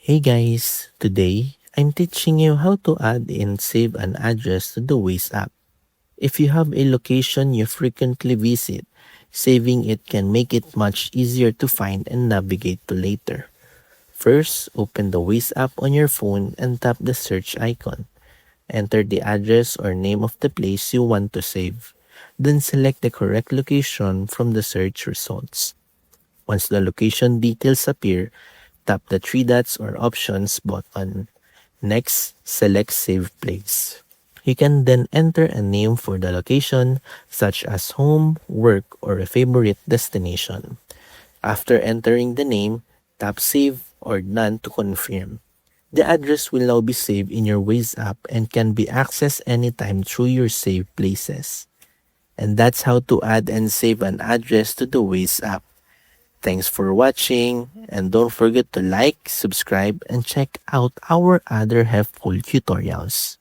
Hey guys, today I'm teaching you how to add and save an address to the Waze app. If you have a location you frequently visit, saving it can make it much easier to find and navigate to later. First, open the Waze app on your phone and tap the search icon. Enter the address or name of the place you want to save. Then select the correct location from the search results. Once the location details appear, tap the three dots or options button. Next, select Save Place. You can then enter a name for the location, such as home, work, or a favorite destination. After entering the name, tap Save or None to confirm. The address will now be saved in your Waze app and can be accessed anytime through your saved places. And that's how to add and save an address to the Waze app. Thanks for watching, and don't forget to like, subscribe, and check out our other helpful tutorials.